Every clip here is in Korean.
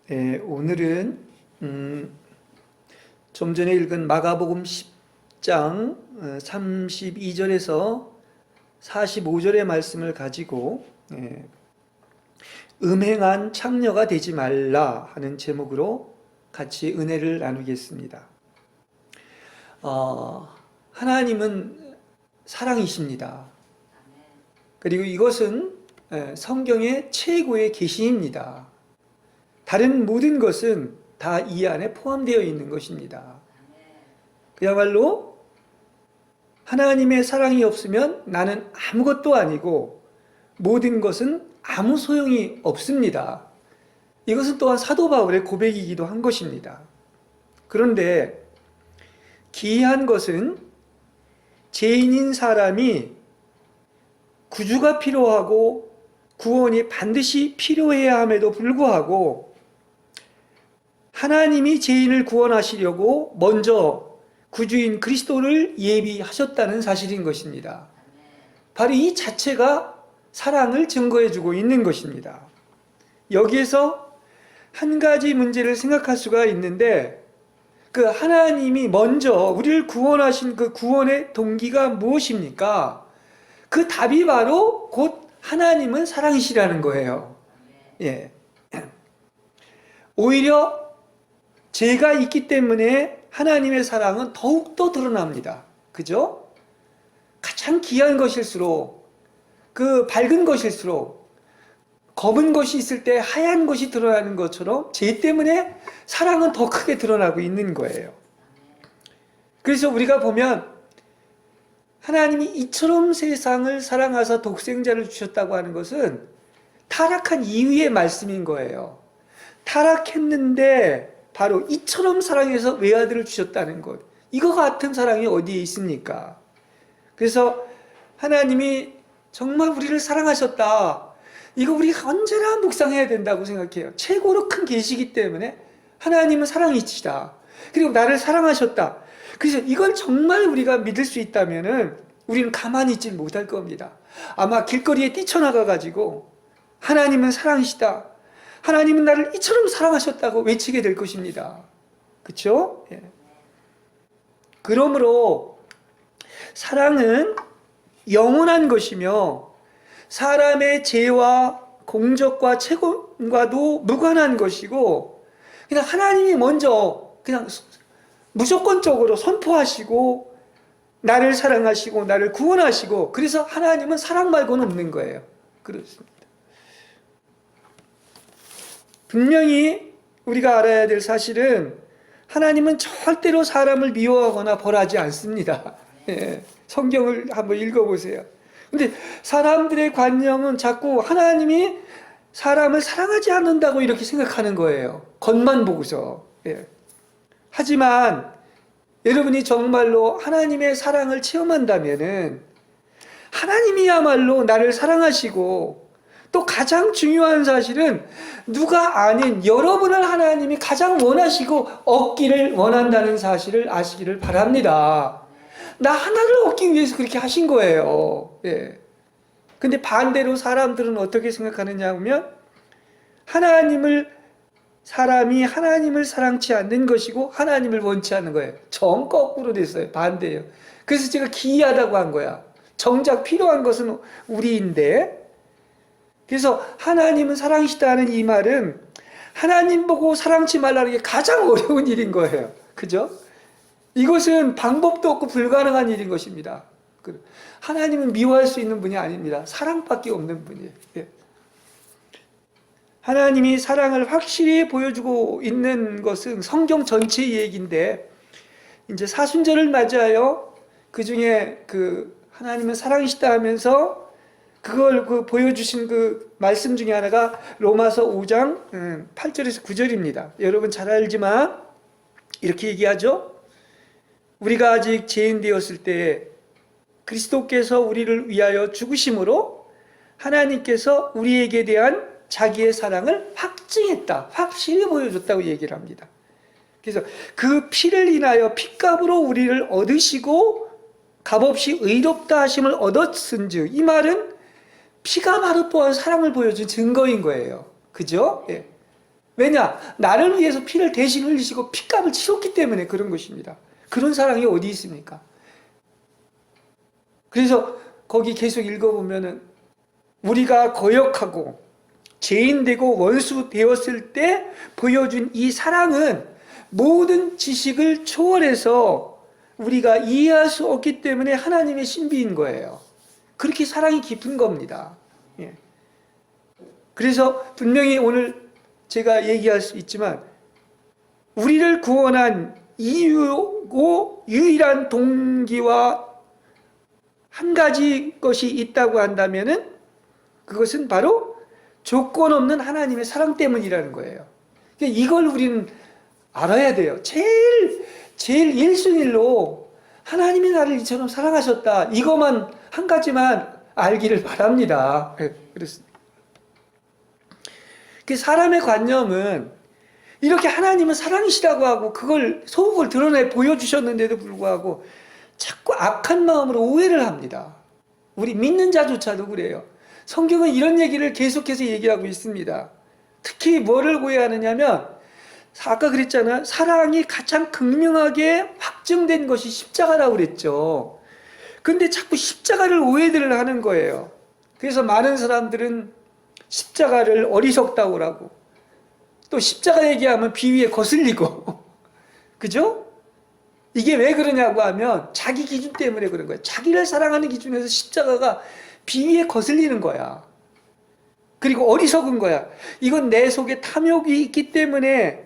네, 오늘은 좀 전에 읽은 마가복음 10장 32절에서 45절의 말씀을 가지고 음행한 창녀가 되지 말라 하는 제목으로 같이 은혜를 나누겠습니다. 하나님은 사랑이십니다. 그리고 이것은 성경의 최고의 계시입니다. 다른 모든 것은 다 이 안에 포함되어 있는 것입니다. 그야말로 하나님의 사랑이 없으면 나는 아무것도 아니고 모든 것은 아무 소용이 없습니다. 이것은 또한 사도 바울의 고백이기도 한 것입니다. 그런데 기이한 것은 죄인인 사람이 구주가 필요하고 구원이 반드시 필요해야 함에도 불구하고 하나님이 죄인을 구원하시려고 먼저 구주인 그리스도를 예비하셨다는 사실인 것입니다. 바로 이 자체가 사랑을 증거해주고 있는 것입니다. 여기에서 한 가지 문제를 생각할 수가 있는데, 그 하나님이 먼저 우리를 구원하신 그 구원의 동기가 무엇입니까? 그 답이 바로 곧 하나님은 사랑이시라는 거예요. 예. 오히려 죄가 있기 때문에 하나님의 사랑은 더욱더 드러납니다. 그죠? 가장 귀한 것일수록, 그 밝은 것일수록, 검은 것이 있을 때 하얀 것이 드러나는 것처럼 죄 때문에 사랑은 더 크게 드러나고 있는 거예요. 그래서 우리가 보면 하나님이 이처럼 세상을 사랑하사 독생자를 주셨다고 하는 것은 타락한 이후의 말씀인 거예요. 타락했는데 바로 이처럼 사랑해서 외아들을 주셨다는 것. 이거 같은 사랑이 어디에 있습니까? 그래서 하나님이 정말 우리를 사랑하셨다. 이거 우리가 언제나 묵상해야 된다고 생각해요. 최고로 큰 계시이기 때문에 하나님은 사랑이시다. 그리고 나를 사랑하셨다. 그래서 이걸 정말 우리가 믿을 수 있다면은 우리는 가만히 있지 못할 겁니다. 아마 길거리에 뛰쳐나가가지고 하나님은 사랑이시다. 하나님은 나를 이처럼 사랑하셨다고 외치게 될 것입니다. 그렇죠? 예. 그러므로 사랑은 영원한 것이며 사람의 죄와 공적과 책임과도 무관한 것이고, 그냥 하나님이 먼저 그냥 무조건적으로 선포하시고 나를 사랑하시고 나를 구원하시고, 그래서 하나님은 사랑 말고는 없는 거예요. 그렇습니다. 분명히 우리가 알아야 될 사실은 하나님은 절대로 사람을 미워하거나 벌하지 않습니다. 예, 성경을 한번 읽어보세요. 근데 사람들의 관념은 자꾸 하나님이 사람을 사랑하지 않는다고 이렇게 생각하는 거예요. 겉만 보고서. 예. 하지만 여러분이 정말로 하나님의 사랑을 체험한다면은 하나님이야말로 나를 사랑하시고, 또 가장 중요한 사실은 누가 아닌 여러분을 하나님이 가장 원하시고 얻기를 원한다는 사실을 아시기를 바랍니다. 나 하나를 얻기 위해서 그렇게 하신 거예요. 예. 근데 반대로 사람들은 어떻게 생각하느냐 하면 사람이 하나님을 사랑치 않는 것이고 하나님을 원치 않는 거예요. 정 거꾸로 됐어요. 반대예요. 그래서 제가 기이하다고 한 거야. 정작 필요한 것은 우리인데, 그래서 하나님은 사랑이시다는 이 말은 하나님 보고 사랑치 말라는 게 가장 어려운 일인 거예요. 그죠? 이것은 방법도 없고 불가능한 일인 것입니다. 하나님은 미워할 수 있는 분이 아닙니다. 사랑밖에 없는 분이에요. 예. 하나님이 사랑을 확실히 보여주고 있는 것은 성경 전체의 얘기인데, 이제 사순절을 맞이하여 그 중에 하나님은 사랑이시다 하면서 그걸 보여주신 그 말씀 중에 하나가 로마서 5장 8절에서 9절입니다. 여러분 잘 알지만 이렇게 얘기하죠. 우리가 아직 죄인 되었을 때 그리스도께서 우리를 위하여 죽으심으로 하나님께서 우리에게 대한 자기의 사랑을 확증했다. 확실히 보여줬다고 얘기를 합니다. 그래서 그 피를 인하여 핏값으로 우리를 얻으시고 값없이 의롭다 하심을 얻었은즉, 이 말은 피가 바로 또한 사랑을 보여준 증거인 거예요. 그죠? 예. 왜냐? 나를 위해서 피를 대신 흘리시고 피값을 치렀기 때문에 그런 것입니다. 그런 사랑이 어디 있습니까? 그래서 거기 계속 읽어보면은 우리가 거역하고 죄인되고 원수 되었을 때 보여준 이 사랑은 모든 지식을 초월해서 우리가 이해할 수 없기 때문에 하나님의 신비인 거예요. 그렇게 사랑이 깊은 겁니다. 예. 그래서 분명히 오늘 제가 얘기할 수 있지만 우리를 구원한 이유고 유일한 동기와 한 가지 것이 있다고 한다면은 그것은 바로 조건 없는 하나님의 사랑 때문이라는 거예요. 그러니까 이걸 우리는 알아야 돼요. 제일 1순위로 하나님이 나를 이처럼 사랑하셨다. 이것만 한 가지만 알기를 바랍니다. 그렇습니다. 그 사람의 관념은 이렇게 하나님은 사랑이시라고 하고 그걸 소극을 드러내 보여주셨는데도 불구하고 자꾸 악한 마음으로 오해를 합니다. 우리 믿는 자조차도 그래요. 성경은 이런 얘기를 계속해서 얘기하고 있습니다. 특히 뭐를 오해하느냐면 아까 그랬잖아요. 사랑이 가장 극명하게 확증된 것이 십자가라고 그랬죠. 근데 자꾸 십자가를 오해들을 하는 거예요. 그래서 많은 사람들은 십자가를 어리석다고 하고 또 십자가 얘기하면 비위에 거슬리고 그죠? 이게 왜 그러냐고 하면 자기 기준 때문에 그런 거예요. 자기를 사랑하는 기준에서 십자가가 비위에 거슬리는 거야. 그리고 어리석은 거야. 이건 내 속에 탐욕이 있기 때문에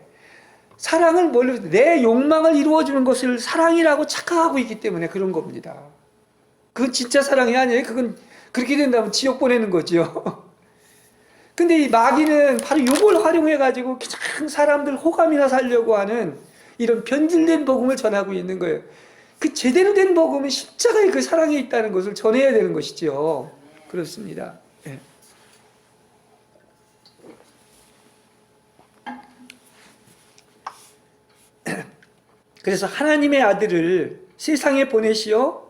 사랑을 내 욕망을 이루어주는 것을 사랑이라고 착각하고 있기 때문에 그런 겁니다. 그건 진짜 사랑이 아니에요. 그건 그렇게 된다면 지옥 보내는 거죠. 근데 이 마귀는 바로 이걸 활용해가지고 그냥 사람들 호감이나 살려고 하는 이런 변질된 복음을 전하고 있는 거예요. 그 제대로 된 복음은 십자가에 그 사랑이 있다는 것을 전해야 되는 것이죠. 그렇습니다. 네. 그래서 하나님의 아들을 세상에 보내시어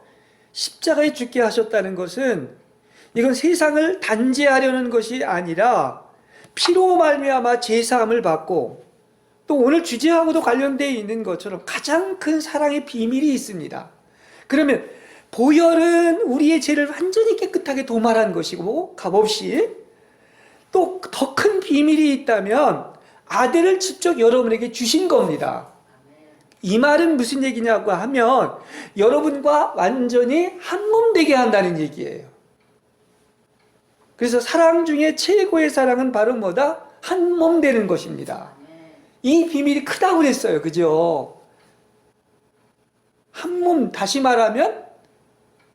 십자가에 죽게 하셨다는 것은 이건 세상을 단죄하려는 것이 아니라 피로 말미암아 죄사함을 받고 또 오늘 주제하고도 관련되어 있는 것처럼 가장 큰 사랑의 비밀이 있습니다. 그러면 보혈은 우리의 죄를 완전히 깨끗하게 도말한 것이고 값없이 또 더 큰 비밀이 있다면 아들을 직접 여러분에게 주신 겁니다. 이 말은 무슨 얘기냐고 하면 여러분과 완전히 한 몸 되게 한다는 얘기예요. 그래서 사랑 중에 최고의 사랑은 바로 뭐다? 한 몸 되는 것입니다. 이 비밀이 크다고 그랬어요. 그죠? 한 몸, 다시 말하면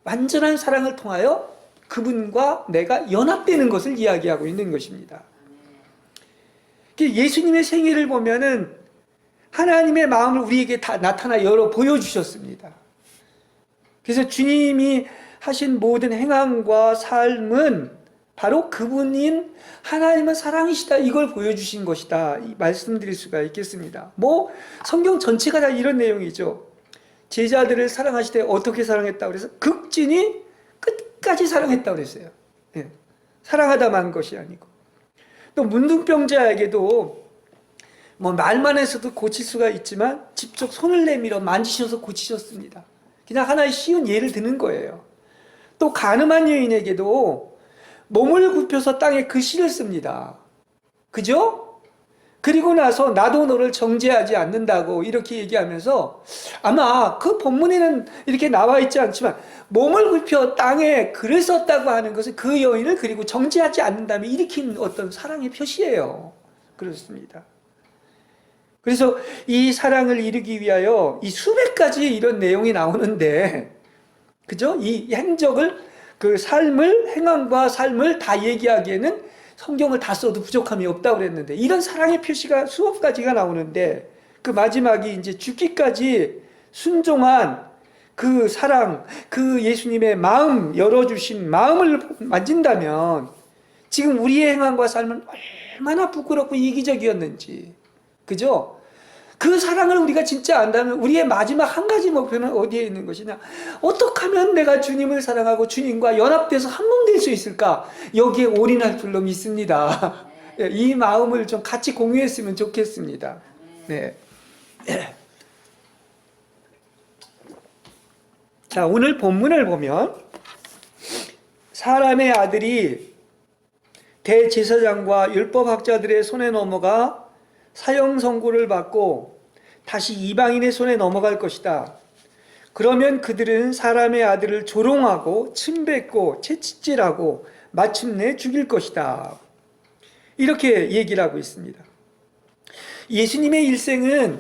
완전한 사랑을 통하여 그분과 내가 연합되는 것을 이야기하고 있는 것입니다. 예수님의 생애를 보면은 하나님의 마음을 우리에게 다 나타나 보여주셨습니다. 그래서 주님이 하신 모든 행함과 삶은 바로 그분인 하나님은 사랑이시다 이걸 보여주신 것이다 말씀드릴 수가 있겠습니다. 성경 전체가 다 이런 내용이죠. 제자들을 사랑하시되 어떻게 사랑했다고 그래서 극진히 끝까지 사랑했다고 그랬어요. 네. 사랑하다 만 것이 아니고 또 문둥병자에게도 말만 해서도 고칠 수가 있지만 직접 손을 내밀어 만지셔서 고치셨습니다. 그냥 하나의 쉬운 예를 드는 거예요. 또 간음한 여인에게도 몸을 굽혀서 땅에 글씨를 씁니다. 그죠? 그리고 나서 나도 너를 정죄하지 않는다고 이렇게 얘기하면서 아마 그 본문에는 이렇게 나와 있지 않지만 몸을 굽혀 땅에 글을 썼다고 하는 것은 그 여인을 그리고 정죄하지 않는다며 일으킨 어떤 사랑의 표시예요. 그렇습니다. 그래서 이 사랑을 이루기 위하여 이 수백 가지 이런 내용이 나오는데 그죠? 이 행적을 그 삶을 행함과 삶을 다 얘기하기에는 성경을 다 써도 부족함이 없다고 그랬는데 이런 사랑의 표시가 수업 가지가 나오는데 그 마지막이 이제 죽기까지 순종한 그 사랑, 그 예수님의 마음 열어주신 마음을 만진다면 지금 우리의 행함과 삶은 얼마나 부끄럽고 이기적이었는지 그죠? 그 사랑을 우리가 진짜 안다면 우리의 마지막 한 가지 목표는 어디에 있는 것이냐? 어떻게 하면 내가 주님을 사랑하고 주님과 연합돼서 한 몸 될 수 있을까? 여기에 올인할 줄로 믿습니다. 이 마음을 좀 같이 공유했으면 좋겠습니다. 네. 자, 오늘 본문을 보면 사람의 아들이 대제사장과 율법학자들의 손에 넘어가 사형 선고를 받고 다시 이방인의 손에 넘어갈 것이다. 그러면 그들은 사람의 아들을 조롱하고 침뱉고 채찍질하고 마침내 죽일 것이다. 이렇게 얘기를 하고 있습니다. 예수님의 일생은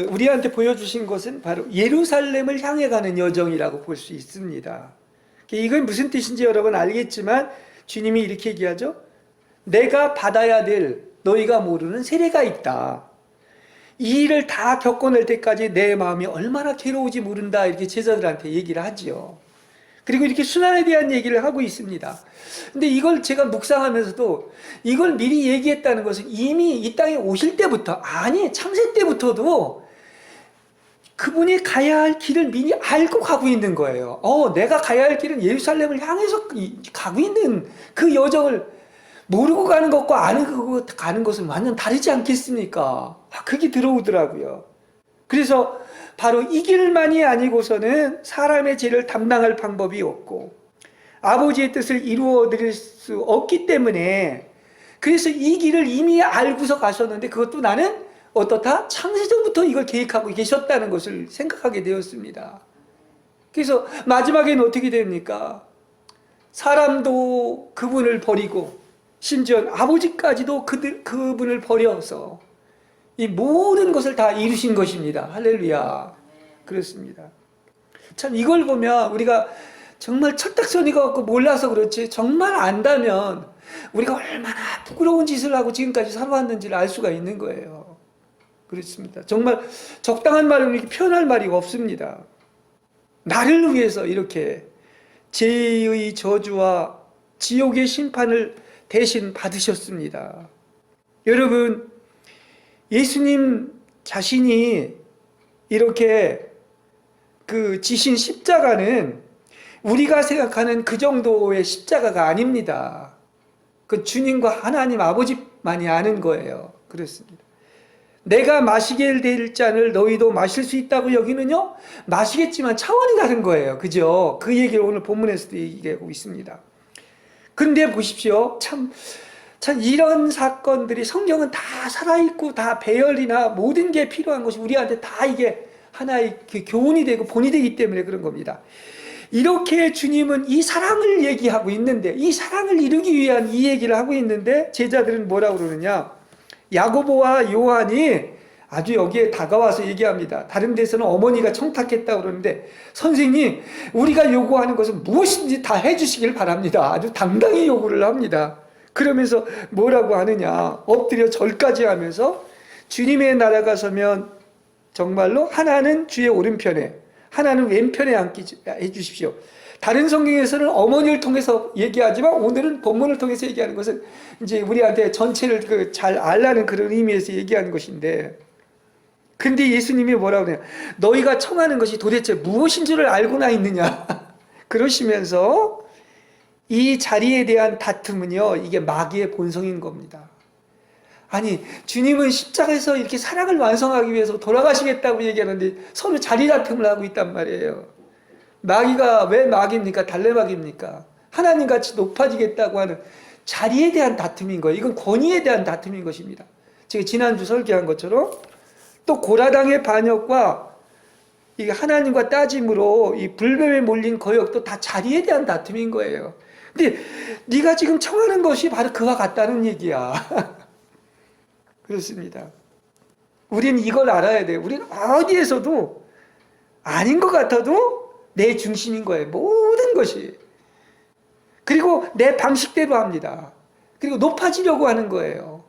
우리한테 보여주신 것은 바로 예루살렘을 향해 가는 여정이라고 볼 수 있습니다. 이건 무슨 뜻인지 여러분 알겠지만 주님이 이렇게 얘기하죠. 내가 받아야 될 너희가 모르는 세례가 있다. 이 일을 다 겪어낼 때까지 내 마음이 얼마나 괴로운지 모른다. 이렇게 제자들한테 얘기를 하지요. 그리고 이렇게 순환에 대한 얘기를 하고 있습니다. 근데 이걸 제가 묵상하면서도 이걸 미리 얘기했다는 것은 이미 이 땅에 오실 때부터, 아니 창세 때부터도 그분이 가야 할 길을 미리 알고 가고 있는 거예요. 내가 가야 할 길은 예루살렘을 향해서 가고 있는 그 여정을 모르고 가는 것과 아는 가는 것은 완전 다르지 않겠습니까? 그게 들어오더라고요. 그래서 바로 이 길만이 아니고서는 사람의 죄를 담당할 방법이 없고 아버지의 뜻을 이루어 드릴 수 없기 때문에, 그래서 이 길을 이미 알고서 가셨는데 그것도 나는 어떻다? 창세전부터 이걸 계획하고 계셨다는 것을 생각하게 되었습니다. 그래서 마지막에는 어떻게 됩니까? 사람도 그분을 버리고 심지어 아버지까지도 그분을 버려서 이 모든 것을 다 이루신 것입니다. 할렐루야. 그렇습니다. 참 이걸 보면 우리가 정말 철딱서니가 없고 몰라서 그렇지, 정말 안다면 우리가 얼마나 부끄러운 짓을 하고 지금까지 살아왔는지를 알 수가 있는 거예요. 그렇습니다. 정말 적당한 말은 이렇게 표현할 말이 없습니다. 나를 위해서 이렇게 죄의 저주와 지옥의 심판을 대신 받으셨습니다. 여러분, 예수님 자신이 이렇게 지신 십자가는 우리가 생각하는 그 정도의 십자가가 아닙니다. 그 주님과 하나님 아버지만이 아는 거예요. 그렇습니다. 내가 마시게 될 잔을 너희도 마실 수 있다고 여기는요? 마시겠지만 차원이 다른 거예요. 그죠? 그 얘기를 오늘 본문에서도 얘기하고 있습니다. 근데 보십시오. 참 이런 사건들이 성경은 다 살아있고 다 배열이나 모든 게 필요한 것이 우리한테 다 이게 하나의 교훈이 되고 본이 되기 때문에 그런 겁니다. 이렇게 주님은 이 사랑을 얘기하고 있는데, 이 사랑을 이루기 위한 이 얘기를 하고 있는데 제자들은 뭐라고 그러느냐? 야고보와 요한이 아주 여기에 다가와서 얘기합니다. 다른 데서는 어머니가 청탁했다고 그러는데, 선생님, 우리가 요구하는 것은 무엇인지 다 해주시길 바랍니다. 아주 당당히 요구를 합니다. 그러면서 뭐라고 하느냐? 엎드려 절까지 하면서 주님의 나라가 서면 정말로 하나는 주의 오른편에, 하나는 왼편에 앉게 해주십시오. 다른 성경에서는 어머니를 통해서 얘기하지만 오늘은 본문을 통해서 얘기하는 것은 이제 우리한테 전체를 잘 알라는 그런 의미에서 얘기하는 것인데, 근데 예수님이 뭐라고 그래요? 너희가 청하는 것이 도대체 무엇인 줄을 알고나 있느냐? 그러시면서 이 자리에 대한 다툼은요, 이게 마귀의 본성인 겁니다. 아니, 주님은 십자가에서 이렇게 사랑을 완성하기 위해서 돌아가시겠다고 얘기하는데 서로 자리 다툼을 하고 있단 말이에요. 마귀가 왜 마귀입니까? 달래마귀입니까? 하나님같이 높아지겠다고 하는 자리에 대한 다툼인 거예요. 이건 권위에 대한 다툼인 것입니다. 제가 지난주 설교한 것처럼 또 고라당의 반역과 이 하나님과 따짐으로 이 불뱀에 몰린 거역도 다 자리에 대한 다툼인 거예요. 근데 네가 지금 청하는 것이 바로 그와 같다는 얘기야. 그렇습니다. 우리는 이걸 알아야 돼요. 우리는 어디에서도 아닌 것 같아도 내 중심인 거예요. 모든 것이. 그리고 내 방식대로 합니다. 그리고 높아지려고 하는 거예요.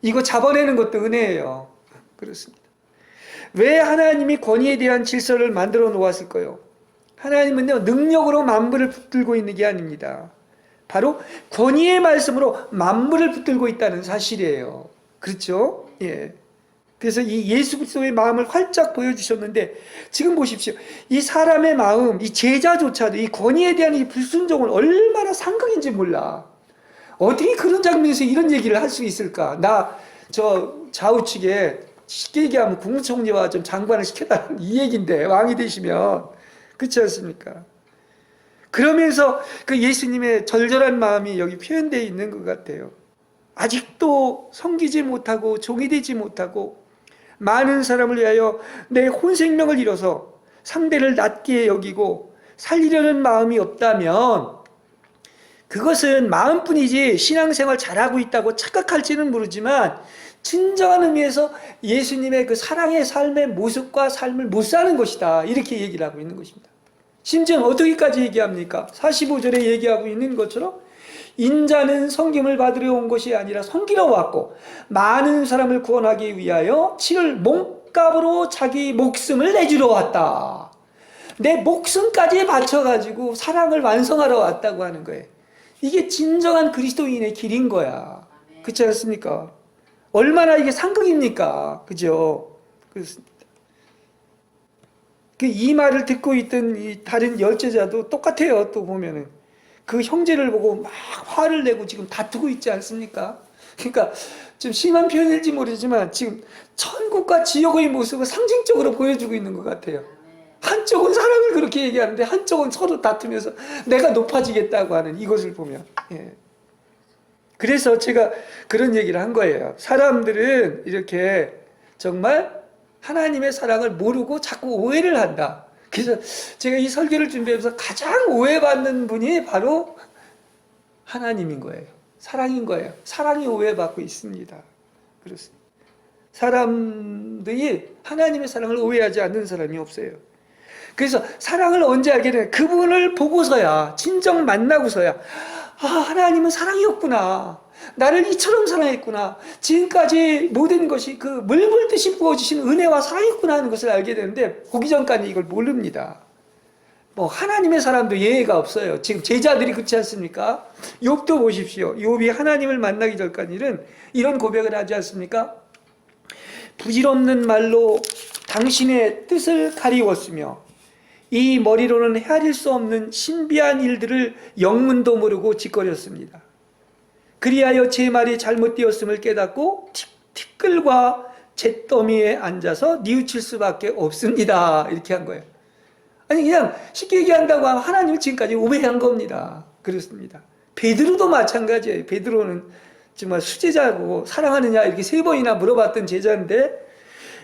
이거 잡아내는 것도 은혜예요. 그렇습니다. 왜 하나님이 권위에 대한 질서를 만들어 놓았을까요? 하나님은요, 능력으로 만물을 붙들고 있는 게 아닙니다. 바로 권위의 말씀으로 만물을 붙들고 있다는 사실이에요. 그렇죠? 예. 그래서 이 예수 그리스도의 마음을 활짝 보여주셨는데, 지금 보십시오. 이 사람의 마음, 이 제자조차도 이 권위에 대한 이 불순종을 얼마나 상극인지 몰라. 어떻게 그런 장면에서 이런 얘기를 할 수 있을까? 나 저 좌우측에 쉽게 얘기하면 국무총리와 좀 장관을 시켜달라는 이 얘기인데, 왕이 되시면. 그렇지 않습니까? 그러면서 그 예수님의 절절한 마음이 여기 표현되어 있는 것 같아요. 아직도 섬기지 못하고 종이 되지 못하고 많은 사람을 위하여 내 혼생명을 잃어서 상대를 낮게 여기고 살리려는 마음이 없다면 그것은 마음뿐이지 신앙생활 잘하고 있다고 착각할지는 모르지만 진정한 의미에서 예수님의 그 사랑의 삶의 모습과 삶을 못 사는 것이다. 이렇게 얘기를 하고 있는 것입니다. 심지어는 어떻게까지 얘기합니까? 45절에 얘기하고 있는 것처럼 인자는 섬김을 받으려 온 것이 아니라 섬기러 왔고 많은 사람을 구원하기 위하여 치를 몸값으로 자기 목숨을 내주러 왔다. 내 목숨까지 바쳐가지고 사랑을 완성하러 왔다고 하는 거예요. 이게 진정한 그리스도인의 길인 거야. 그렇지 않습니까? 얼마나 이게 상극입니까? 그죠? 그렇습니다. 이 말을 듣고 있던 이 다른 열제자도 똑같아요. 또 보면은 그 형제를 보고 막 화를 내고 지금 다투고 있지 않습니까? 그러니까 좀 심한 표현일지 모르지만 지금 천국과 지옥의 모습을 상징적으로 보여주고 있는 것 같아요. 한쪽은 사랑을 그렇게 얘기하는데 한쪽은 서로 다투면서 내가 높아지겠다고 하는 이것을 보면. 예. 그래서 제가 그런 얘기를 한 거예요. 사람들은 이렇게 정말 하나님의 사랑을 모르고 자꾸 오해를 한다. 그래서 제가 이 설교를 준비하면서 가장 오해받는 분이 바로 하나님인 거예요. 사랑인 거예요. 사랑이 오해받고 있습니다. 그렇습니다. 사람들이 하나님의 사랑을 오해하지 않는 사람이 없어요. 그래서 사랑을 언제 알게 되냐? 그분을 보고서야, 진정 만나고서야, 아, 하나님은 사랑이었구나. 나를 이처럼 사랑했구나. 지금까지 모든 것이 그 물 붓듯이 부어주신 은혜와 사랑이었구나 하는 것을 알게 되는데, 보기 전까지 이걸 모릅니다. 뭐, 하나님의 사람도 예외가 없어요. 지금 제자들이 그렇지 않습니까? 욥도 보십시오. 욥이 하나님을 만나기 전까지는 이런 고백을 하지 않습니까? 부질없는 말로 당신의 뜻을 가리웠으며, 이 머리로는 헤아릴 수 없는 신비한 일들을 영문도 모르고 짓거렸습니다. 그리하여 제 말이 잘못되었음을 깨닫고 티끌과 잿더미에 앉아서 뉘우칠 수밖에 없습니다. 이렇게 한 거예요. 아니 그냥 쉽게 얘기한다고 하면 하나님을 지금까지 오해한 겁니다. 그렇습니다. 베드로도 마찬가지예요. 베드로는 정말 수제자고 사랑하느냐 이렇게 3번이나 물어봤던 제자인데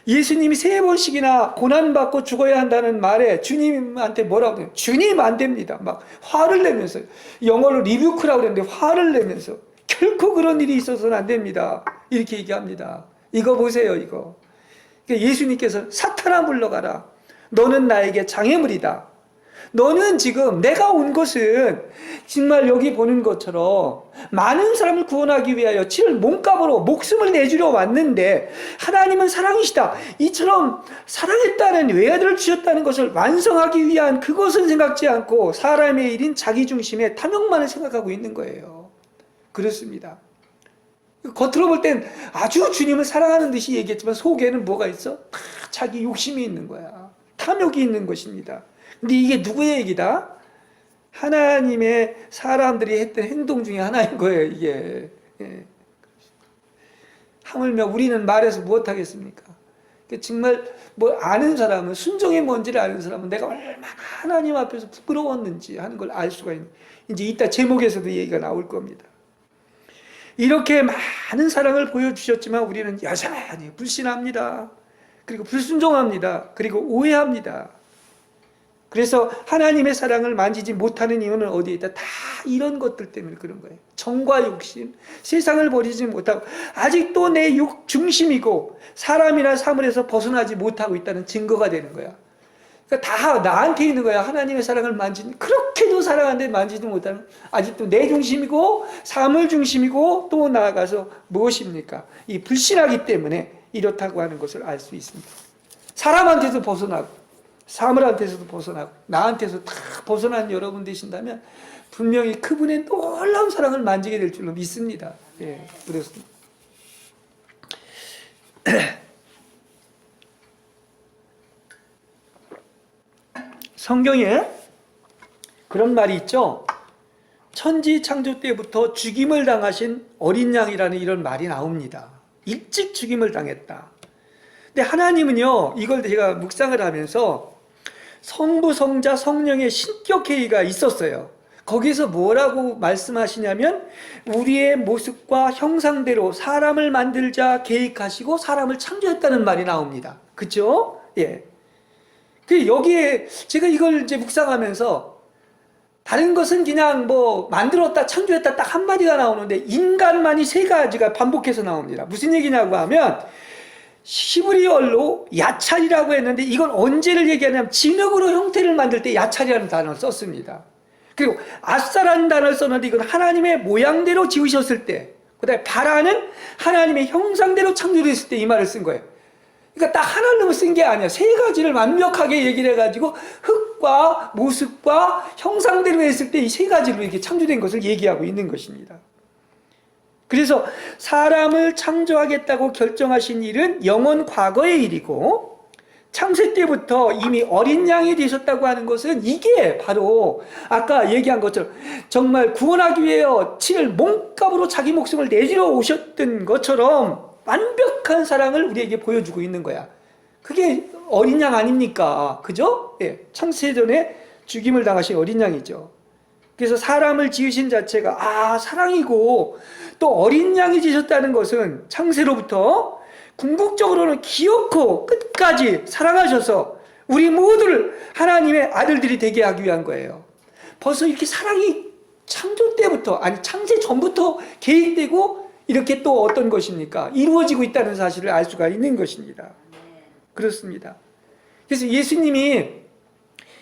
예수님이 3번씩이나 고난받고 죽어야 한다는 말에 주님한테 뭐라고 해요? 주님 안 됩니다. 막 화를 내면서 영어로 리뷰크라고 그랬는데 화를 내면서 결코 그런 일이 있어서는 안 됩니다. 이렇게 얘기합니다. 이거 보세요, 이거. 그러니까 예수님께서 사탄아 물러가라. 너는 나에게 장애물이다. 너는 지금 내가 온 것은 정말 여기 보는 것처럼 많은 사람을 구원하기 위하여 치를 몸값으로 목숨을 내주려 왔는데 하나님은 사랑이시다. 이처럼 사랑했다는 외아들을 주셨다는 것을 완성하기 위한 그것은 생각지 않고 사람의 일인 자기 중심의 탐욕만을 생각하고 있는 거예요. 그렇습니다. 겉으로 볼 땐 아주 주님을 사랑하는 듯이 얘기했지만 속에는 뭐가 있어? 다 자기 욕심이 있는 거야. 탐욕이 있는 것입니다. 근데 이게 누구의 얘기다? 하나님의 사람들이 했던 행동 중에 하나인 거예요, 이게. 예. 하물며 우리는 말해서 무엇하겠습니까? 정말 뭐 아는 사람은, 순종이 뭔지를 아는 사람은 내가 얼마나 하나님 앞에서 부끄러웠는지 하는 걸 알 수가 있는. 이제 이따 제목에서도 얘기가 나올 겁니다. 이렇게 많은 사랑을 보여주셨지만 우리는 여전히 불신합니다. 그리고 불순종합니다. 그리고 오해합니다. 그래서 하나님의 사랑을 만지지 못하는 이유는 어디에 있다? 다 이런 것들 때문에 그런 거예요. 정과 욕심, 세상을 버리지 못하고 아직도 내 육 중심이고 사람이나 사물에서 벗어나지 못하고 있다는 증거가 되는 거야. 그러니까 다 나한테 있는 거야. 하나님의 사랑을 만지는, 그렇게도 사랑하는데 만지지 못하는, 아직도 내 중심이고 사물 중심이고 또 나아가서 무엇입니까? 이 불신하기 때문에 이렇다고 하는 것을 알 수 있습니다. 사람한테도 벗어나고 사물한테서도 벗어나고 나한테서 다 벗어난 여러분 되신다면 분명히 그분의 놀라운 사랑을 만지게 될 줄로 믿습니다. 예, 그렇습니다. 성경에 그런 말이 있죠. 천지 창조 때부터 죽임을 당하신 어린 양이라는 이런 말이 나옵니다. 일찍 죽임을 당했다. 근데 하나님은요, 이걸 제가 묵상을 하면서 성부, 성자, 성령의 신격회의가 있었어요. 거기서 뭐라고 말씀하시냐면 우리의 모습과 형상대로 사람을 만들자 계획하시고 사람을 창조했다는 말이 나옵니다. 그렇죠? 예. 그 여기에 제가 이걸 이제 묵상하면서 다른 것은 그냥 뭐 만들었다 창조했다 딱 한마디가 나오는데 인간만이 세 가지가 반복해서 나옵니다. 무슨 얘기냐고 하면 히브리어로 야찰이라고 했는데 이건 언제를 얘기하냐면 진흙으로 형태를 만들 때 야찰이라는 단어를 썼습니다. 그리고 아싸라는 단어를 썼는데 이건 하나님의 모양대로 지으셨을 때, 그 다음에 바라는 하나님의 형상대로 창조됐을 때 이 말을 쓴 거예요. 그러니까 딱 하나를 쓴 게 아니야. 세 가지를 완벽하게 얘기를 해가지고 흙과 모습과 형상대로 했을 때 이 세 가지로 이렇게 창조된 것을 얘기하고 있는 것입니다. 그래서 사람을 창조하겠다고 결정하신 일은 영원 과거의 일이고 창세 때부터 이미 어린 양이 되셨다고 하는 것은 이게 바로 아까 얘기한 것처럼 정말 구원하기 위하여 치를 몸값으로 자기 목숨을 내주러 오셨던 것처럼 완벽한 사랑을 우리에게 보여주고 있는 거야. 그게 어린 양 아닙니까? 그죠? 예, 창세전에 죽임을 당하신 어린 양이죠. 그래서 사람을 지으신 자체가 사랑이고 또 어린 양이 지셨다는 것은 창세로부터 궁극적으로는 기어코 끝까지 사랑하셔서 우리 모두를 하나님의 아들들이 되게 하기 위한 거예요. 벌써 이렇게 사랑이 창조 때부터, 아니 창세 전부터 계획되고 이렇게 또 어떤 것입니까? 이루어지고 있다는 사실을 알 수가 있는 것입니다. 그렇습니다. 그래서 예수님이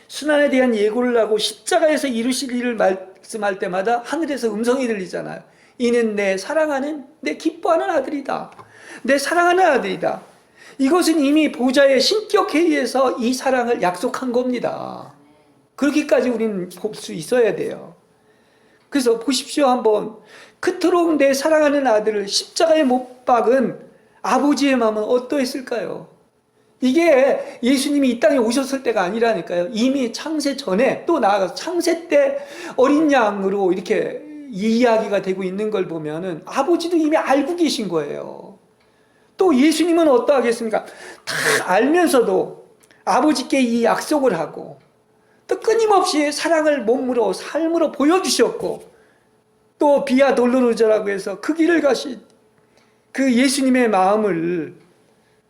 순환에 대한 예고를 하고 십자가에서 이루실 일을 말씀할 때마다 하늘에서 음성이 들리잖아요. 이는 내 사랑하는, 내 기뻐하는 아들이다. 내 사랑하는 아들이다. 이것은 이미 보좌의 신격회의에서 이 사랑을 약속한 겁니다. 그렇게까지 우리는 볼 수 있어야 돼요. 그래서 보십시오. 한번 그토록 내 사랑하는 아들을 십자가에 못 박은 아버지의 마음은 어떠했을까요? 이게 예수님이 이 땅에 오셨을 때가 아니라니까요. 이미 창세 전에 또 나아가서 창세 때 어린 양으로 이렇게 이야기가 되고 있는 걸 보면은 아버지도 이미 알고 계신 거예요. 또 예수님은 어떠하겠습니까? 다 알면서도 아버지께 이 약속을 하고 또 끊임없이 사랑을 몸으로 삶으로 보여주셨고 또 비아 돌로로저라고 해서 그 길을 가신 그 예수님의 마음을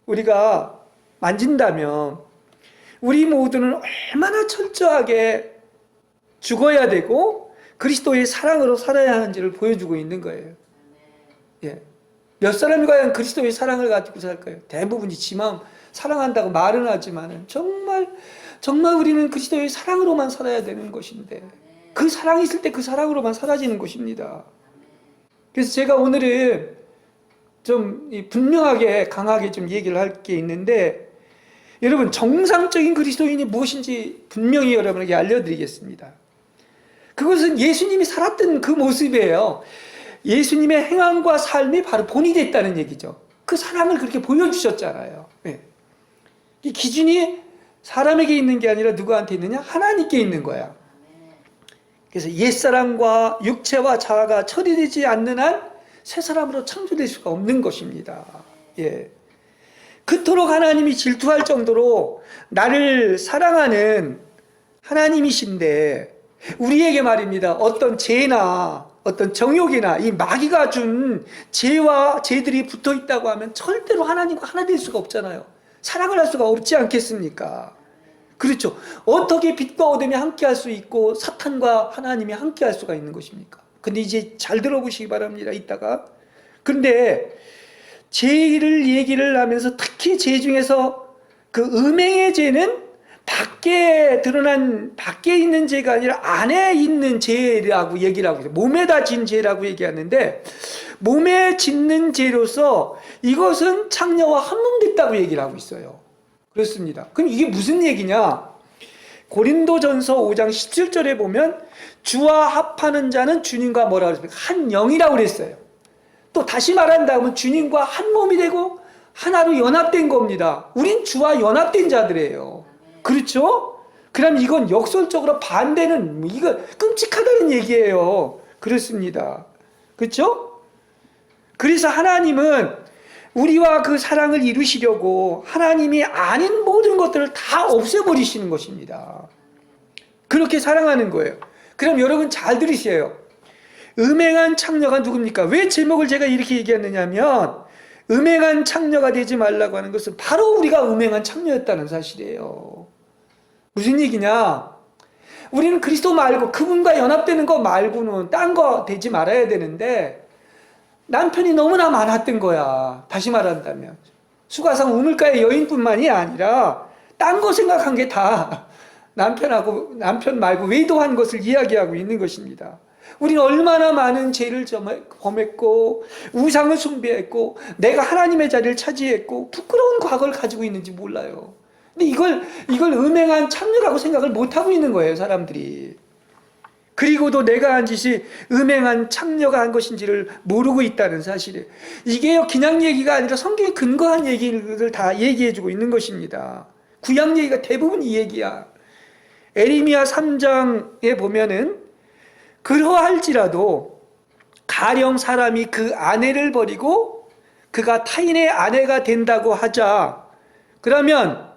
우리가 만진다면 우리 모두는 얼마나 철저하게 죽어야 되고 그리스도의 사랑으로 살아야 하는지를 보여주고 있는 거예요. 예. 몇 사람이 과연 그리스도의 사랑을 가지고 살까요? 대부분이 지 마음 사랑한다고 말은 하지만 정말 우리는 그리스도의 사랑으로만 살아야 되는 것인데 그 사랑이 있을 때 그 사랑으로만 사라지는 것입니다. 그래서 제가 오늘은 좀 분명하게 강하게 좀 얘기를 할 게 있는데 여러분 정상적인 그리스도인이 무엇인지 분명히 여러분에게 알려드리겠습니다. 그것은 예수님이 살았던 그 모습이에요. 예수님의 행함과 삶이 바로 본이 됐다는 얘기죠. 그 사랑을 그렇게 보여주셨잖아요. 네. 이 기준이 사람에게 있는 게 아니라 누구한테 있느냐? 하나님께 있는 거야. 그래서 옛사람과 육체와 자아가 처리되지 않는 한 새 사람으로 창조될 수가 없는 것입니다. 예. 그토록 하나님이 질투할 정도로 나를 사랑하는 하나님이신데 우리에게 말입니다. 어떤 죄나 어떤 정욕이나 이 마귀가 준 죄와 죄들이 붙어 있다고 하면 절대로 하나님과 하나 될 수가 없잖아요. 사랑을 할 수가 없지 않겠습니까? 그렇죠. 어떻게 빛과 어둠이 함께 할 수 있고 사탄과 하나님이 함께 할 수가 있는 것입니까? 근데 이제 잘 들어보시기 바랍니다. 이따가. 그런데 죄를 얘기를 하면서 특히 죄 중에서 그 음행의 죄는 밖에 드러난 밖에 있는 죄가 아니라 안에 있는 죄라고 얘기를 하고 있어요. 몸에다 진 죄라고 얘기하는데 몸에 짓는 죄로서 이것은 창녀와 한몸됐다고 얘기를 하고 있어요. 그렇습니다. 그럼 이게 무슨 얘기냐? 고린도전서 5장 17절에 보면 주와 합하는 자는 주님과 뭐라 그랬습니까? 한 영이라고 그랬어요. 또 다시 말한다면 주님과 한 몸이 되고 하나로 연합된 겁니다. 우린 주와 연합된 자들이에요. 그렇죠? 그럼 이건 역설적으로 반대는 이거 끔찍하다는 얘기예요. 그렇습니다. 그렇죠? 그래서 하나님은 우리와 그 사랑을 이루시려고 하나님이 아닌 모든 것들을 다 없애버리시는 것입니다. 그렇게 사랑하는 거예요. 그럼 여러분 잘 들으세요. 음행한 창녀가 누굽니까? 왜 제목을 제가 이렇게 얘기했느냐면 음행한 창녀가 되지 말라고 하는 것은 바로 우리가 음행한 창녀였다는 사실이에요. 무슨 얘기냐? 우리는 그리스도 말고 그분과 연합되는 거 말고는 딴 거 되지 말아야 되는데 남편이 너무나 많았던 거야. 다시 말한다면 수가상 우물가의 여인뿐만이 아니라 딴 거 생각한 게 다 남편 말고 외도한 것을 이야기하고 있는 것입니다. 우리는 얼마나 많은 죄를 범했고 우상을 숭배했고 내가 하나님의 자리를 차지했고 부끄러운 과거를 가지고 있는지 몰라요. 근데 이걸 음행한 창녀라고 생각을 못하고 있는 거예요, 사람들이. 그리고도 내가 한 짓이 음행한 창녀가 한 것인지를 모르고 있다는 사실이에요. 이게요, 그냥 얘기가 아니라 성경에 근거한 얘기를 다 얘기해주고 있는 것입니다. 구약 얘기가 대부분 이 얘기야. 에레미야 3장에 보면은 그러할지라도 가령 사람이 그 아내를 버리고 그가 타인의 아내가 된다고 하자. 그러면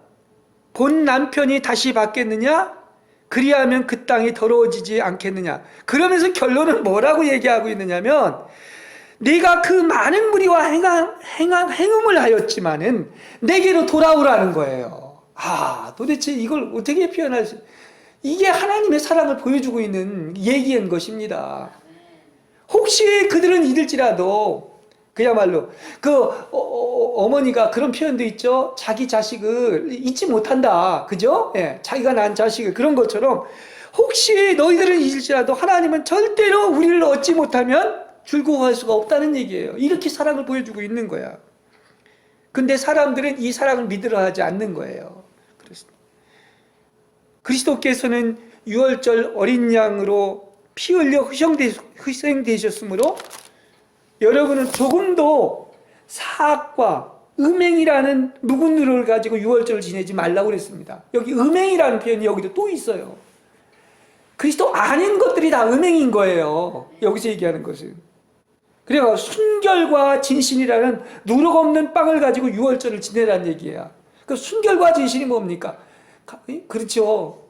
본 남편이 다시 받겠느냐? 그리하면 그 땅이 더러워지지 않겠느냐? 그러면서 결론은 뭐라고 얘기하고 있느냐면 네가 그 많은 무리와 행음을 하였지만은 내게로 돌아오라는 거예요. 도대체 이걸 어떻게 표현할 수? 이게 하나님의 사랑을 보여주고 있는 얘기인 것입니다. 혹시 그들은 잊을지라도 그야말로 어머니가 그런 표현도 있죠. 자기 자식을 잊지 못한다. 그죠? 예, 자기가 낳은 자식을 그런 것처럼 혹시 너희들은 잊을지라도 하나님은 절대로 우리를 얻지 못하면 즐거워할 수가 없다는 얘기예요. 이렇게 사랑을 보여주고 있는 거야. 근데 사람들은 이 사랑을 믿으려 하지 않는 거예요. 그렇습니다. 그리스도께서는 유월절 어린 양으로 피 흘려 희생되셨으므로 여러분은 조금도 사악과 음행이라는 묵은 누를 가지고 유월절을 지내지 말라고 그랬습니다. 여기 음행이라는 표현이 여기도 또 있어요. 그리스도 아닌 것들이 다 음행인 거예요. 여기서 얘기하는 것은. 그래서 순결과 진실이라는 누룩 없는 빵을 가지고 유월절을 지내라는 얘기예요. 그 순결과 진실이 뭡니까? 그렇죠.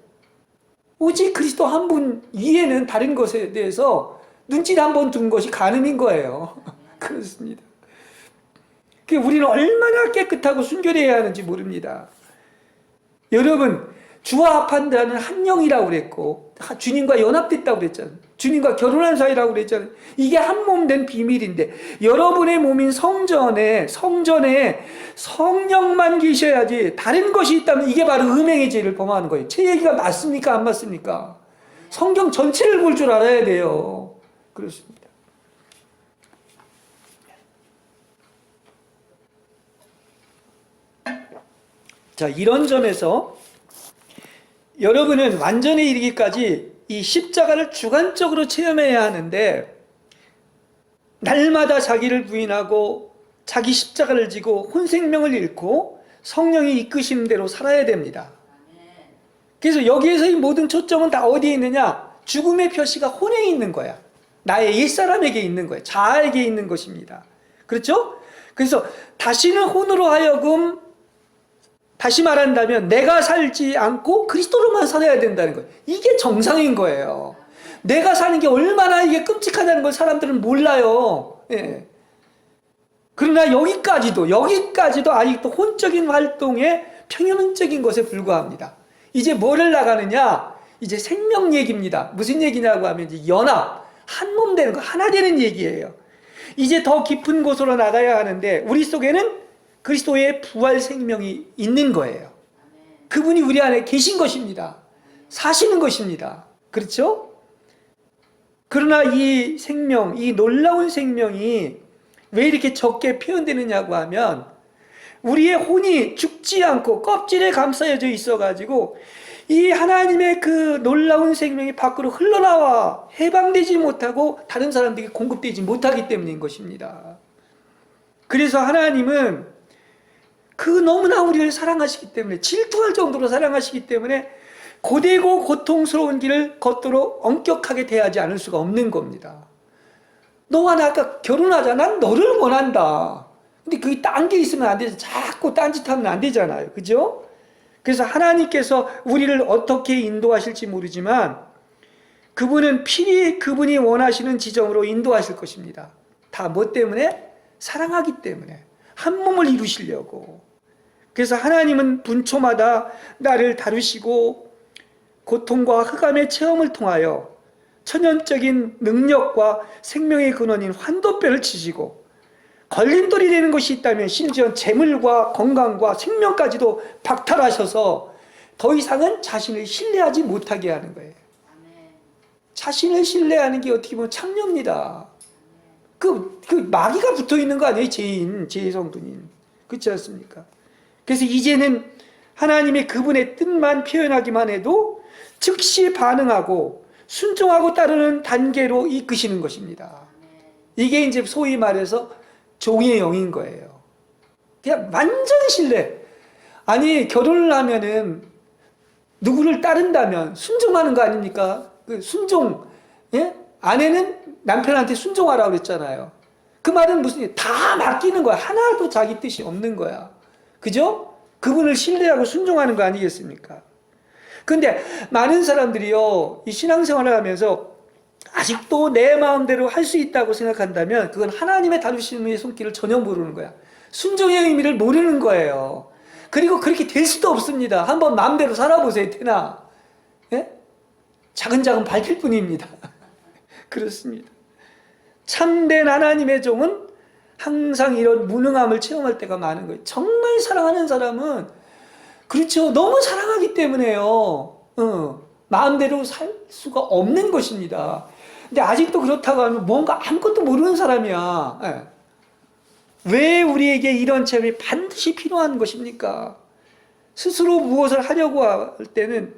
오직 그리스도 한 분 이해는 다른 것에 대해서 눈치를 한번 둔 것이 간음인 거예요. 그렇습니다. 우리는 얼마나 깨끗하고 순결해야 하는지 모릅니다. 여러분, 주와 합한다는 한 영이라고 그랬고 주님과 연합됐다고 그랬잖아요. 주님과 결혼한 사이라고 그랬잖아요. 이게 한 몸 된 비밀인데 여러분의 몸인 성전에 성령만 계셔야지 다른 것이 있다면 이게 바로 음행의 죄를 범하는 거예요. 제 얘기가 맞습니까? 안 맞습니까? 성경 전체를 볼 줄 알아야 돼요. 그렇습니다. 자, 이런 점에서 여러분은 완전히 이르기까지 이 십자가를 주관적으로 체험해야 하는데 날마다 자기를 부인하고 자기 십자가를 지고 혼생명을 잃고 성령이 이끄시는 대로 살아야 됩니다. 그래서 여기에서 이 모든 초점은 다 어디에 있느냐? 죽음의 표시가 혼에 있는 거야. 나의 옛사람에게 있는 거예요. 자아에게 있는 것입니다. 그렇죠? 그래서 다시는 혼으로 하여금 다시 말한다면 내가 살지 않고 그리스도로만 살아야 된다는 거예요. 이게 정상인 거예요. 내가 사는 게 얼마나 이게 끔찍하다는 걸 사람들은 몰라요. 예. 그러나 여기까지도 아직도 혼적인 활동에 평형적인 것에 불과합니다. 이제 뭐를 나가느냐? 이제 생명 얘기입니다. 무슨 얘기냐고 하면 이제 연합, 한 몸 되는 거, 하나 되는 얘기예요. 이제 더 깊은 곳으로 나가야 하는데 우리 속에는 그리스도의 부활 생명이 있는 거예요. 그분이 우리 안에 계신 것입니다. 사시는 것입니다. 그렇죠? 그러나 이 생명, 이 놀라운 생명이 왜 이렇게 적게 표현되느냐고 하면 우리의 혼이 죽지 않고 껍질에 감싸여져 있어가지고 이 하나님의 그 놀라운 생명이 밖으로 흘러나와 해방되지 못하고 다른 사람들에게 공급되지 못하기 때문인 것입니다. 그래서 하나님은 그 너무나 우리를 사랑하시기 때문에 질투할 정도로 사랑하시기 때문에 고되고 고통스러운 길을 걷도록 엄격하게 대하지 않을 수가 없는 겁니다. 너와 나 아까 결혼하자. 난 너를 원한다. 근데 그게 딴 게 있으면 안 되죠. 자꾸 딴짓하면 안 되잖아요. 그죠? 그래서 하나님께서 우리를 어떻게 인도하실지 모르지만 그분은 필히 그분이 원하시는 지점으로 인도하실 것입니다. 다 뭐 때문에? 사랑하기 때문에. 한 몸을 이루시려고. 그래서 하나님은 분초마다 나를 다루시고 고통과 흑암의 체험을 통하여 천연적인 능력과 생명의 근원인 환도뼈를 치시고 걸림돌이 되는 것이 있다면 심지어 재물과 건강과 생명까지도 박탈하셔서 더 이상은 자신을 신뢰하지 못하게 하는 거예요. 자신을 신뢰하는 게 어떻게 보면 창녀입니다. 그 마귀가 붙어 있는 거 아니에요? 죄의 성분인. 그렇지 않습니까? 그래서 이제는 하나님의 그분의 뜻만 표현하기만 해도 즉시 반응하고 순종하고 따르는 단계로 이끄시는 것입니다. 이게 이제 소위 말해서 종의 영인 거예요. 그냥 완전 신뢰. 아니, 결혼을 하면은 누구를 따른다면 순종하는 거 아닙니까? 그 순종, 예? 아내는 남편한테 순종하라고 그랬잖아요. 그 말은 무슨, 다 맡기는 거야. 하나도 자기 뜻이 없는 거야. 그죠? 그분을 신뢰하고 순종하는 거 아니겠습니까? 근데 많은 사람들이요, 이 신앙생활을 하면서 아직도 내 마음대로 할 수 있다고 생각한다면 그건 하나님의 다루심의 손길을 전혀 모르는 거야. 순종의 의미를 모르는 거예요. 그리고 그렇게 될 수도 없습니다. 한번 마음대로 살아보세요, 되나? 예? 작은 밟힐 뿐입니다. 그렇습니다. 참된 하나님의 종은 항상 이런 무능함을 체험할 때가 많은 거예요. 정말 사랑하는 사람은 그렇죠. 너무 사랑하기 때문에요. 마음대로 살 수가 없는 것입니다. 근데 아직도 그렇다고 하면 뭔가 아무것도 모르는 사람이야. 예. 왜 우리에게 이런 체험이 반드시 필요한 것입니까? 스스로 무엇을 하려고 할 때는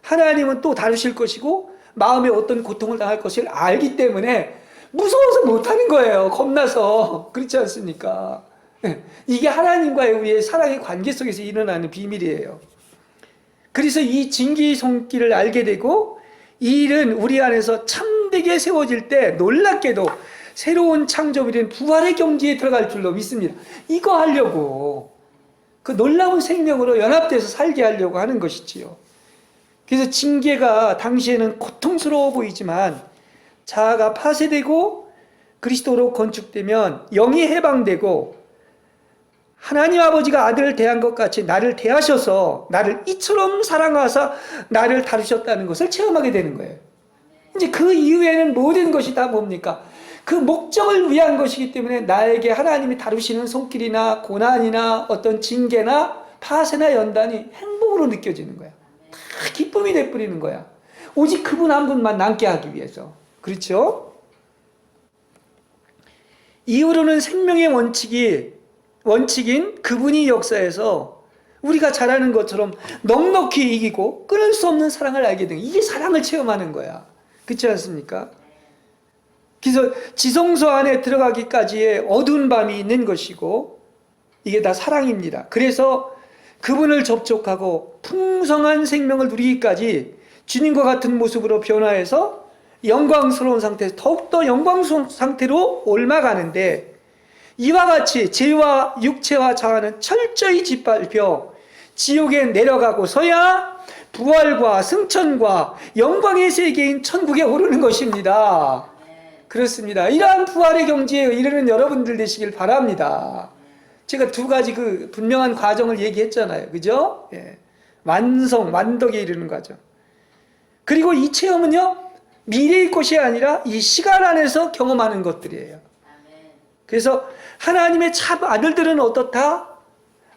하나님은 또 다루실 것이고 마음에 어떤 고통을 당할 것을 알기 때문에 무서워서 못하는 거예요. 겁나서. 그렇지 않습니까? 이게 하나님과의 우리의 사랑의 관계 속에서 일어나는 비밀이에요. 그래서 이 진기의 손길을 알게 되고 이 일은 우리 안에서 참되게 세워질 때 놀랍게도 새로운 창조이 된 부활의 경지에 들어갈 줄로 믿습니다. 이거 하려고 그 놀라운 생명으로 연합돼서 살게 하려고 하는 것이지요. 그래서 징계가 당시에는 고통스러워 보이지만 자아가 파쇄되고 그리스도로 건축되면 영이 해방되고 하나님 아버지가 아들을 대한 것 같이 나를 대하셔서 나를 이처럼 사랑하사 나를 다루셨다는 것을 체험하게 되는 거예요. 이제 그 이후에는 모든 것이 다 뭡니까? 그 목적을 위한 것이기 때문에 나에게 하나님이 다루시는 손길이나 고난이나 어떤 징계나 파쇄나 연단이 행복으로 느껴지는 거야. 다 기쁨이 돼버리는 거야. 오직 그분 한 분만 남게 하기 위해서. 그렇죠? 이후로는 생명의 원칙인 그분이 역사에서 우리가 잘 아는 것처럼 넉넉히 이기고 끊을 수 없는 사랑을 알게 된 이게 사랑을 체험하는 거야. 그렇지 않습니까? 그래서 지성소 안에 들어가기까지의 어두운 밤이 있는 것이고 이게 다 사랑입니다. 그래서 그분을 접촉하고 풍성한 생명을 누리기까지 주님과 같은 모습으로 변화해서 영광스러운 상태에서 더욱더 영광스러운 상태로 옮아가는데 이와 같이 죄와 육체와 자아는 철저히 짓밟혀 지옥에 내려가고서야 부활과 승천과 영광의 세계인 천국에 오르는 것입니다. 그렇습니다. 이러한 부활의 경지에 이르는 여러분들 되시길 바랍니다. 제가 두 가지 그 분명한 과정을 얘기했잖아요. 그죠? 예. 완덕에 이르는 과정. 그리고 이 체험은요, 미래의 것이 아니라 이 시간 안에서 경험하는 것들이에요. 그래서 하나님의 참 아들들은 어떻다?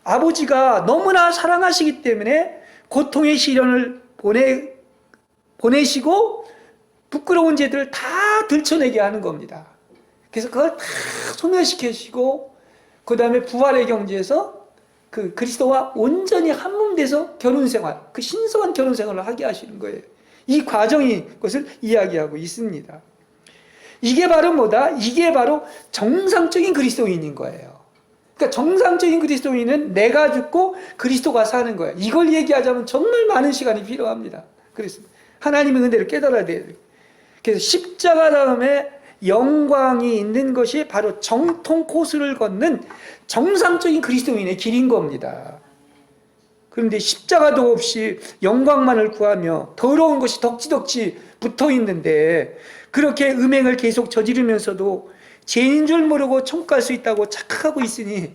아버지가 너무나 사랑하시기 때문에 고통의 시련을 보내시고 부끄러운 죄들을 다 들춰내게 하는 겁니다. 그래서 그걸 다 소멸시키시고 그 다음에 부활의 경지에서 그 그리스도와 온전히 한몸 돼서 결혼생활, 그 신성한 결혼생활을 하게 하시는 거예요. 이 과정이 그것을 이야기하고 있습니다. 이게 바로 뭐다? 이게 바로 정상적인 그리스도인인 거예요. 그러니까 정상적인 그리스도인은 내가 죽고 그리스도가 사는 거야. 이걸 얘기하자면 정말 많은 시간이 필요합니다. 그래서 하나님의 은혜를 깨달아야 돼요. 그래서 십자가 다음에 영광이 있는 것이 바로 정통 코스를 걷는 정상적인 그리스도인의 길인 겁니다. 그런데 십자가도 없이 영광만을 구하며 더러운 것이 덕지덕지 붙어 있는데 그렇게 음행을 계속 저지르면서도 죄인 줄 모르고 천국 갈 수 있다고 착각하고 있으니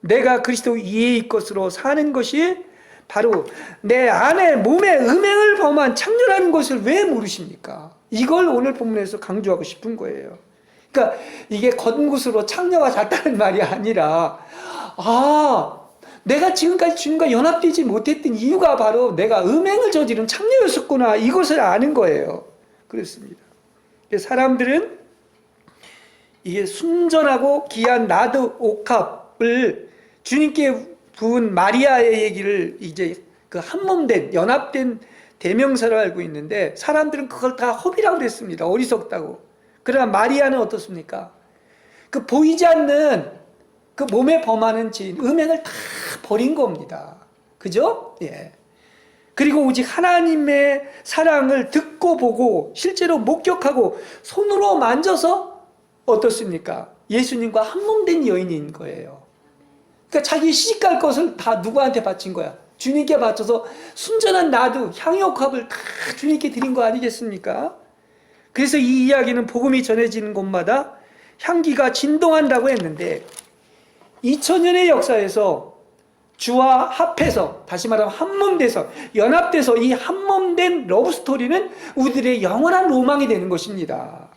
내가 그리스도 이해의 것으로 사는 것이 바로 내 안에 몸에 음행을 범한 창렬한 것을 왜 모르십니까? 이걸 오늘 본문에서 강조하고 싶은 거예요. 그러니까 이게 겉굿으로 창녀가 잤다는 말이 아니라 내가 지금까지 주님과 연합되지 못했던 이유가 바로 내가 음행을 저지른 창녀였었구나 이것을 아는 거예요. 그렇습니다. 사람들은 이게 순전하고 귀한 나드 옥합을 주님께 부은 마리아의 얘기를 이제 그 한몸된 연합된 대명사로 알고 있는데 사람들은 그걸 다 허비라고 그랬습니다. 어리석다고. 그러나 마리아는 어떻습니까? 그 보이지 않는 그 몸에 범하는 죄인, 음행을 다 버린 겁니다. 그죠? 예. 그리고 오직 하나님의 사랑을 듣고 보고 실제로 목격하고 손으로 만져서 어떻습니까? 예수님과 한몸된 여인인 거예요. 그러니까 자기 시집갈 것을 다 누구한테 바친 거야? 주님께 바쳐서 순전한 나도 향유옥합을 다 주님께 드린 거 아니겠습니까? 그래서 이 이야기는 복음이 전해지는 곳마다 향기가 진동한다고 했는데 2000년의 역사에서 주와 합해서 다시 말하면 한몸돼서 연합돼서 이 한몸된 러브스토리는 우리들의 영원한 로망이 되는 것입니다.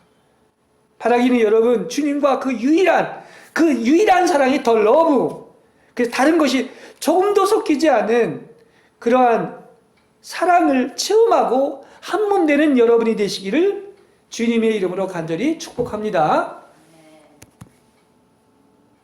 바라기는 여러분 주님과 그 유일한 사랑이 더 러브, 그래서 다른 것이 조금도 섞이지 않은 그러한 사랑을 체험하고 한몸되는 여러분이 되시기를 주님의 이름으로 간절히 축복합니다.